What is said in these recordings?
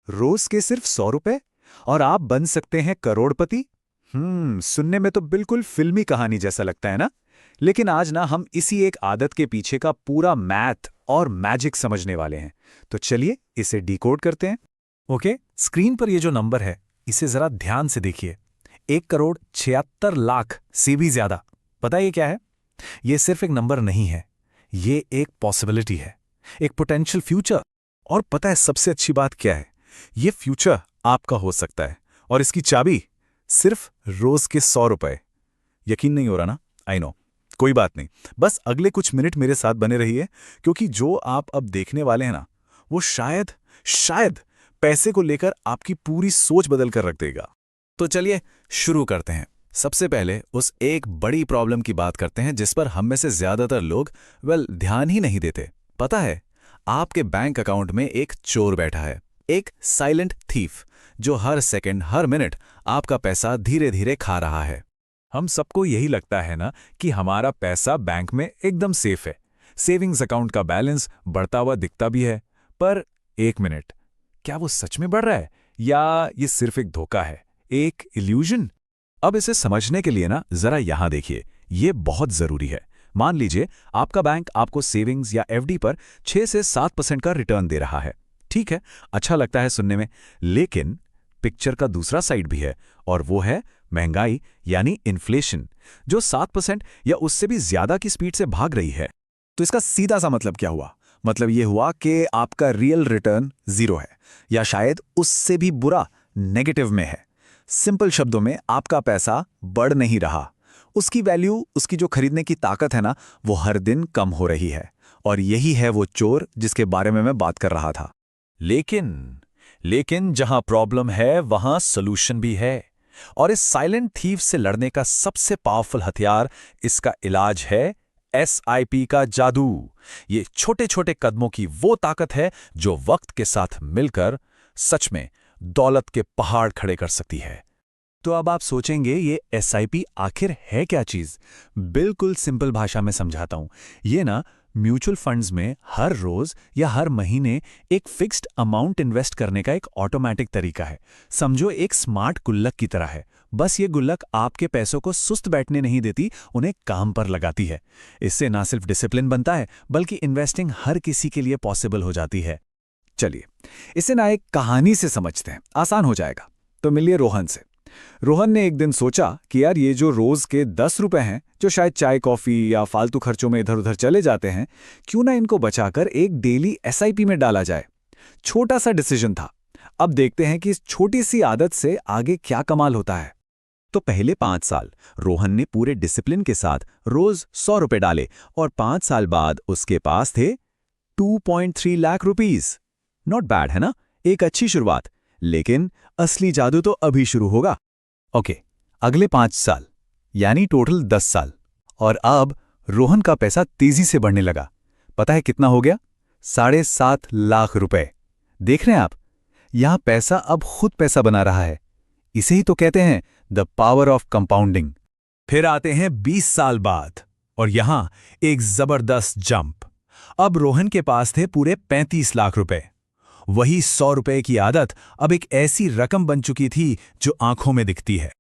रोज के सिर्फ 100 रुपए और आप बन सकते हैं करोड़पति। सुनने में तो बिल्कुल फिल्मी कहानी जैसा लगता है ना। लेकिन आज ना हम इसी एक आदत के पीछे का पूरा मैथ और मैजिक समझने वाले हैं। तो चलिए इसे डिकोड करते हैं। ओके, स्क्रीन पर ये जो नंबर है इसे जरा ध्यान से देखिए। 1,76,00,000 से भी ज्यादा। पता है ये क्या है? ये सिर्फ एक नंबर नहीं है, ये एक पॉसिबिलिटी है, एक पोटेंशियल फ्यूचर। और पता है सबसे अच्छी बात क्या है? ये फ्यूचर आपका हो सकता है और इसकी चाबी सिर्फ रोज के 100 रुपए। यकीन नहीं हो रहा ना? आई नो, कोई बात नहीं, बस अगले कुछ मिनट मेरे साथ बने रहिए, क्योंकि जो आप अब देखने वाले हैं ना, वो शायद शायद पैसे को लेकर आपकी पूरी सोच बदल कर रख देगा। तो चलिए शुरू करते हैं। सबसे पहले उस एक बड़ी प्रॉब्लम की बात करते हैं जिस पर हम में से ज्यादातर लोग ध्यान ही नहीं देते। पता है, आपके बैंक अकाउंट में एक चोर बैठा है, एक साइलेंट थीफ, जो हर सेकंड हर मिनट आपका पैसा धीरे धीरे खा रहा है। हम सबको यही लगता है ना कि हमारा पैसा बैंक में एकदम सेफ है, सेविंग्स अकाउंट का बैलेंस बढ़ता हुआ दिखता भी है। पर एक मिनट, क्या वो सच में बढ़ रहा है या ये सिर्फ एक धोखा है, एक इल्यूजन? अब इसे समझने के लिए ना जरा यहां देखिए, ये बहुत जरूरी है। मान लीजिए आपका बैंक आपको सेविंग्स या एफडी पर 6 से 7% का रिटर्न दे रहा है। ठीक है, अच्छा लगता है सुनने में, लेकिन पिक्चर का दूसरा साइड भी है, और वो है महंगाई यानी इन्फ्लेशन, जो 7% या उससे भी ज्यादा की स्पीड से भाग रही है। तो इसका सीधा सा मतलब क्या हुआ? मतलब ये हुआ कि आपका रियल रिटर्न 0 है, या शायद उससे भी बुरा, नेगेटिव में है। सिंपल शब्दों में आपका पैसा बढ़ नहीं रहा, उसकी वैल्यू, उसकी जो खरीदने की ताकत है ना, वो हर दिन कम हो रही है। और यही है वो चोर जिसके बारे में मैं बात कर रहा था। लेकिन जहां प्रॉब्लम है वहां सॉल्यूशन भी है। और इस साइलेंट थीव से लड़ने का सबसे पावरफुल हथियार, इसका इलाज है एसआईपी का जादू। ये छोटे छोटे कदमों की वो ताकत है जो वक्त के साथ मिलकर सच में दौलत के पहाड़ खड़े कर सकती है। तो अब आप सोचेंगे ये एसआईपी आखिर है क्या चीज? बिल्कुल सिंपल भाषा में समझाता हूं। ये ना म्यूचुअल फंड्स में हर रोज या हर महीने एक फिक्स्ड अमाउंट इन्वेस्ट करने का एक ऑटोमेटिक तरीका है। समझो एक स्मार्ट गुल्लक की तरह है। बस ये गुल्लक आपके पैसों को सुस्त बैठने नहीं देती, उन्हें काम पर लगाती है। इससे ना सिर्फ डिसिप्लिन बनता है, बल्कि इन्वेस्टिंग हर किसी के लिए पॉसिबल हो जाती है। चलिए इसे ना एक कहानी से समझते हैं, आसान हो जाएगा। तो मिलिए रोहन से। रोहन ने एक दिन सोचा कि यार ये जो रोज के 10 रुपए हैं, जो शायद चाय कॉफी या फालतू खर्चों में इधर उधर चले जाते हैं, क्यों ना इनको बचाकर एक डेली एसआईपी में डाला जाए। छोटा सा डिसीजन था। अब देखते हैं कि इस छोटी सी आदत से आगे क्या कमाल होता है। तो पहले 5 साल रोहन ने पूरे डिसिप्लिन के साथ रोज 100 रुपए डाले, और 5 साल बाद उसके पास थे 2.3 लाख रुपीस। नॉट बैड है ना? एक अच्छी शुरुआत। लेकिन असली जादू तो अभी शुरू होगा। ओके, अगले 5 साल यानी टोटल 10 साल, और अब रोहन का पैसा तेजी से बढ़ने लगा। पता है कितना हो गया? 7.5 लाख रुपए। देख रहे हैं आप, यहां पैसा अब खुद पैसा बना रहा है। इसे ही तो कहते हैं द पावर ऑफ कंपाउंडिंग। फिर आते हैं 20 साल बाद, और यहां एक जबरदस्त जंप। अब रोहन के पास थे पूरे 35 लाख रुपए। वही 100 रुपए की आदत अब एक ऐसी रकम बन चुकी थी जो आंखों में दिखती है।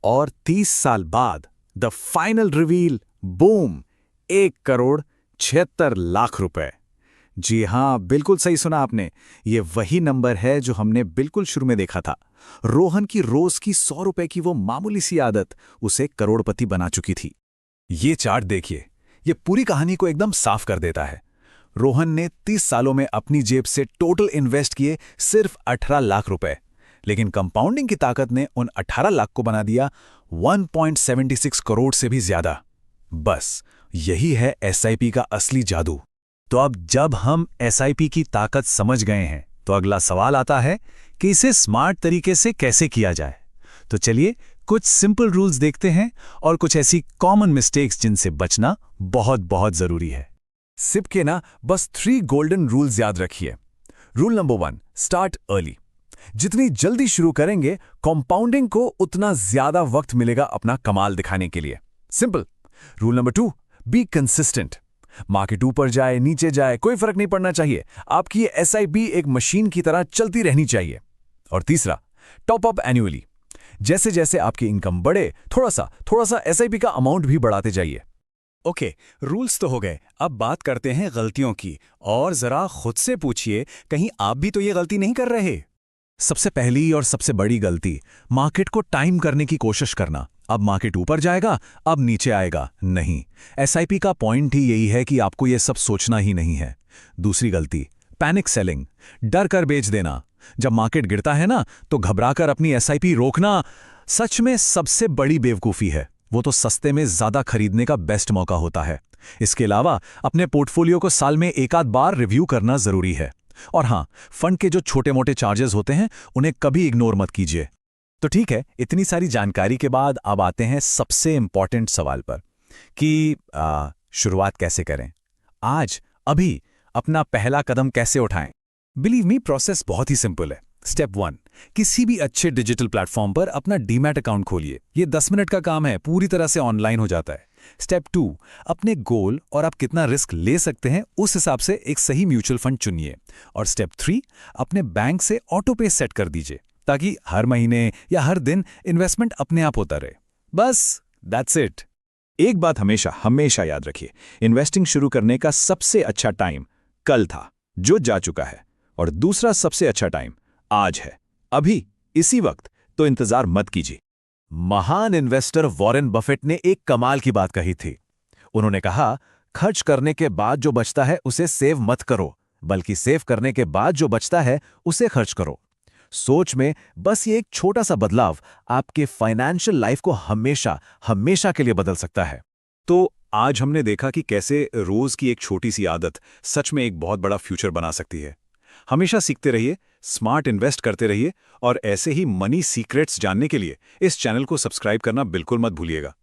और 30 साल बाद द फाइनल रिवील, बूम, 1,76,00,000 रुपए। जी हां, बिल्कुल सही सुना आपने। ये वही नंबर है जो हमने बिल्कुल शुरू में देखा था। रोहन की रोज की 100 रुपए की वो मामूली सी आदत उसे करोड़पति बना चुकी थी। ये चार्ट देखिए, ये पूरी कहानी को एकदम साफ कर देता है। रोहन ने 30 सालों में अपनी जेब से टोटल इन्वेस्ट किए सिर्फ 18 लाख रुपए, लेकिन कंपाउंडिंग की ताकत ने उन 18 लाख को बना दिया 1.76 करोड़ से भी ज्यादा। बस यही है एसआईपी का असली जादू। तो अब जब हम एसआईपी की ताकत समझ गए हैं, तो अगला सवाल आता है कि इसे स्मार्ट तरीके से कैसे किया जाए। तो चलिए कुछ सिंपल रूल्स देखते हैं और कुछ ऐसी कॉमन मिस्टेक्स जिनसे बचना बहुत बहुत जरूरी है। सिप के ना बस 3 गोल्डन रूल्स याद रखिए। Rule number 1, start early. जितनी जल्दी शुरू करेंगे, कंपाउंडिंग को उतना ज्यादा वक्त मिलेगा अपना कमाल दिखाने के लिए। Simple. Rule number 2, be consistent. Market ऊपर जाए नीचे जाए कोई फर्क नहीं पड़ना चाहिए, आपकी एसआईपी एक मशीन की तरह चलती रहनी चाहिए। और तीसरा, टॉप अप एन्युअली। जैसे जैसे आपकी इनकम बढ़े, थोड़ा सा एसआईपी का अमाउंट भी बढ़ाते जाइए। ओके, रूल्स तो हो गए, अब बात करते हैं गलतियों की। और जरा खुद से पूछिए, कहीं आप भी तो ये गलती नहीं कर रहे? सबसे पहली और सबसे बड़ी गलती, मार्केट को टाइम करने की कोशिश करना। अब मार्केट ऊपर जाएगा, अब नीचे आएगा, नहीं। एसआईपी का पॉइंट ही यही है कि आपको ये सब सोचना ही नहीं है। दूसरी गलती, पैनिक सेलिंग, डर कर बेच देना। जब मार्केट गिरता है ना, तो घबराकर अपनी एसआईपी रोकना सच में सबसे बड़ी बेवकूफ़ी है। वो तो सस्ते में ज़्यादा खरीदने का बेस्ट मौका होता है। इसके अलावा अपने पोर्टफोलियो को साल में एक आध बार रिव्यू करना ज़रूरी है। और हाँ, फंड के जो छोटे मोटे चार्जेस होते हैं, उन्हें कभी इग्नोर मत कीजिए। तो ठीक है, इतनी सारी जानकारी के बाद अब आते हैं सबसे इंपॉर्टेंट सवाल पर कि शुरुआत कैसे करें। आज, अभी अपना पहला कदम कैसे उठाएं? बिलीव मी, प्रोसेस बहुत ही सिंपल है। स्टेप 1, किसी भी अच्छे डिजिटल प्लेटफॉर्म पर अपना डीमैट अकाउंट खोलिए। ये 10 मिनट का काम है, पूरी तरह से ऑनलाइन हो जाता है। स्टेप 2, अपने गोल और आप कितना रिस्क ले सकते हैं उस हिसाब से एक सही म्यूचुअल फंड चुनिए। और स्टेप 3, अपने बैंक से ऑटो पे सेट कर दीजिए, ताकि हर महीने या हर दिन इन्वेस्टमेंट अपने आप होता रहे। बस, दैट्स इट। एक बात हमेशा याद रखिए, इन्वेस्टिंग शुरू करने का सबसे अच्छा टाइम कल था, जो जा चुका है, और दूसरा सबसे अच्छा टाइम आज है, अभी, इसी वक्त। तो इंतजार मत कीजिए। महान इन्वेस्टर वॉरेन बफेट ने एक कमाल की बात कही थी। उन्होंने कहा, खर्च करने के बाद जो बचता है उसे सेव मत करो, बल्कि सेव करने के बाद जो बचता है उसे खर्च करो। सोच में बस ये एक छोटा सा बदलाव आपके फाइनेंशियल लाइफ को हमेशा के लिए बदल सकता है। तो आज हमने देखा कि कैसे रोज की एक छोटी सी आदत सच में एक बहुत बड़ा फ्यूचर बना सकती है। हमेशा सीखते रहिए, स्मार्ट इन्वेस्ट करते रहिए, और ऐसे ही मनी सीक्रेट्स जानने के लिए इस चैनल को सब्सक्राइब करना बिल्कुल मत भूलिएगा।